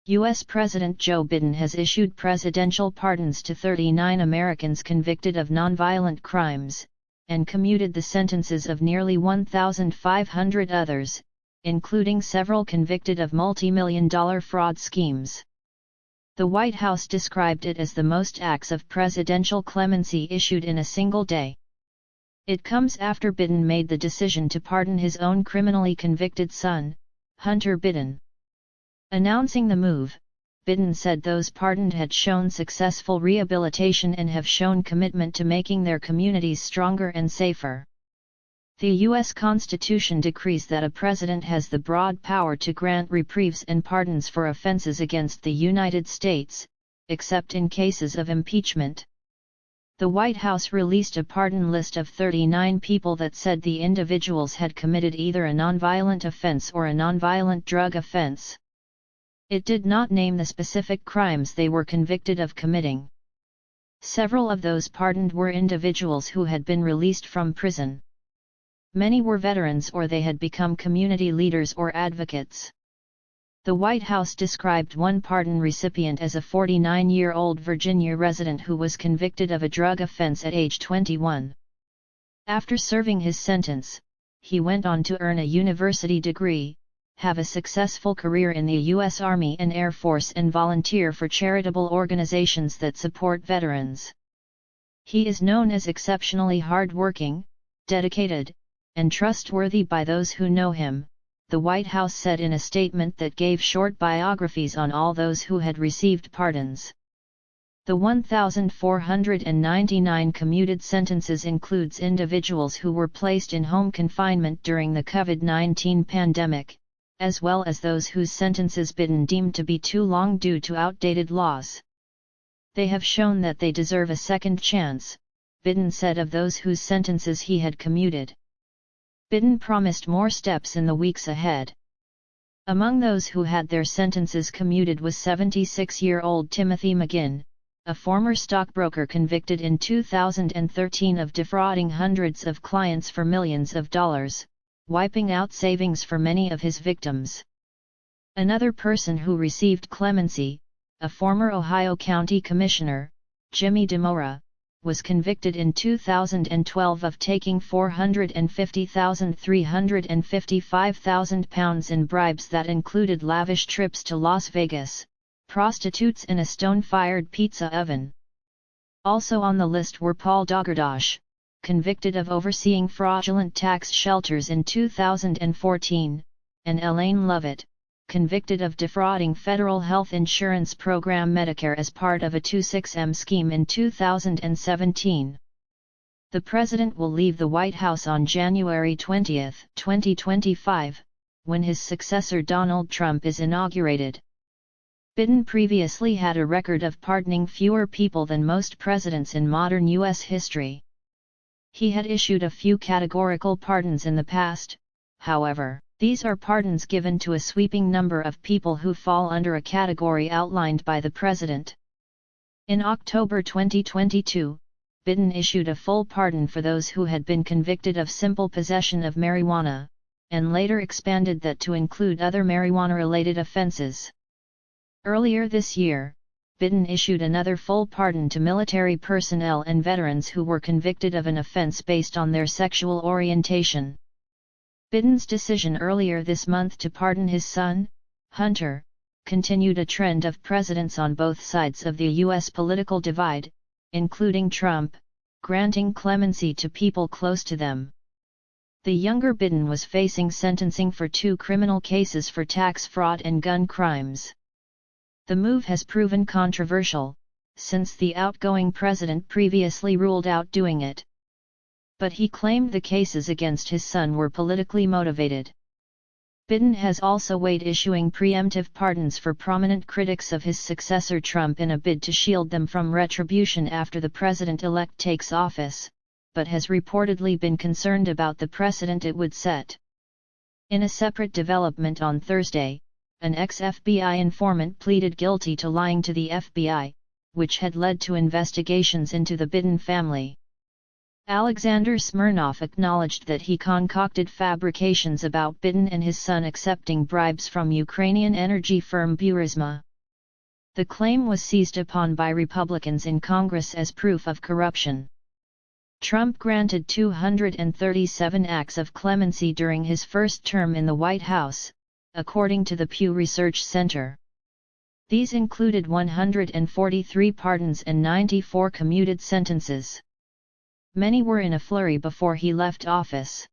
U.S. President Joe Biden has issued presidential pardons to 39 Americans convicted of nonviolent crimes, and commuted the sentences of nearly 1,500 others, including several convicted of multi-million-dollar fraud schemes. The White House described it as the most acts of presidential clemency issued in a single day. It comes after Biden made the decision to pardon his own criminally convicted son, Hunter Biden. Announcing the move, Biden said those pardoned had shown successful rehabilitation and have shown commitment to making their communities stronger and safer. The U.S. Constitution decrees that a president has the broad power to grant reprieves and pardons for offenses against the United States, except in cases of impeachment. The White House released a pardon list of 39 people that said the individuals had committed either a nonviolent offense or a nonviolent drug offense. It did not name the specific crimes they were convicted of committing. Several of those pardoned were individuals who had been released from prison. Many were veterans or they had become community leaders or advocates. The White House described one pardon recipient as a 49-year-old Virginia resident who was convicted of a drug offense at age 21. After serving his sentence, he went on to earn a university degree, have a successful career in the U.S. Army and Air Force and volunteer for charitable organizations that support veterans. He is known as exceptionally hard-working, dedicated, and trustworthy by those who know him, the White House said in a statement that gave short biographies on all those who had received pardons. The 1,499 commuted sentences includes individuals who were placed in home confinement during the COVID-19 pandemic, as well as those whose sentences Biden deemed to be too long due to outdated laws. They have shown that they deserve a second chance, Biden said of those whose sentences he had commuted. Biden promised more steps in the weeks ahead. Among those who had their sentences commuted was 76-year-old Timothy McGinn, a former stockbroker convicted in 2013 of defrauding hundreds of clients for millions of dollars, wiping out savings for many of his victims. Another person who received clemency, a former Ohio County Commissioner, Jimmy DeMora, was convicted in 2012 of taking £450,355 in bribes that included lavish trips to Las Vegas, prostitutes and a stone-fired pizza oven. Also on the list were Paul Dagordash, convicted of overseeing fraudulent tax shelters in 2014, and Elaine Lovett, convicted of defrauding federal health insurance program Medicare as part of a 26M scheme in 2017. The president will leave the White House on January 20, 2025, when his successor Donald Trump is inaugurated. Biden previously had a record of pardoning fewer people than most presidents in modern U.S. history. He had issued a few categorical pardons in the past, however. These are pardons given to a sweeping number of people who fall under a category outlined by the president. In October 2022, Biden issued a full pardon for those who had been convicted of simple possession of marijuana, and later expanded that to include other marijuana-related offenses. Earlier this year, Biden issued another full pardon to military personnel and veterans who were convicted of an offense based on their sexual orientation. Biden's decision earlier this month to pardon his son, Hunter, continued a trend of presidents on both sides of the U.S. political divide, including Trump, granting clemency to people close to them. The younger Biden was facing sentencing for 2 criminal cases for tax fraud and gun crimes. The move has proven controversial, since the outgoing president previously ruled out doing it. But he claimed the cases against his son were politically motivated. Biden has also weighed issuing preemptive pardons for prominent critics of his successor Trump in a bid to shield them from retribution after the president-elect takes office, but has reportedly been concerned about the precedent it would set. In a separate development on Thursday, an ex-FBI informant pleaded guilty to lying to the FBI, which had led to investigations into the Biden family. Alexander Smirnov acknowledged that he concocted fabrications about Biden and his son accepting bribes from Ukrainian energy firm Burisma, The claim was seized upon by Republicans in Congress as proof of corruption. Trump granted 237 acts of clemency during his first term in the White House, according to the Pew Research Center. These included 143 pardons and 94 commuted sentences. Many were in a flurry before he left office.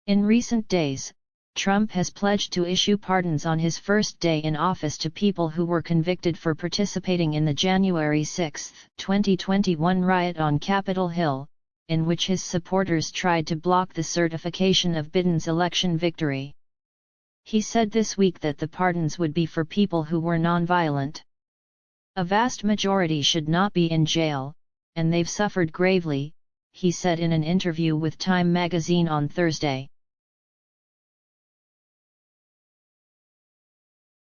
In recent days, Trump has pledged to issue pardons on his first day in office to people who were convicted for participating in the January 6, 2021 riot on Capitol Hill, in which his supporters tried to block the certification of Biden's election victory. He said this week that the pardons would be for people who were nonviolent. A vast majority should not be in jail, and they've suffered gravely, he said in an interview with Time magazine on Thursday.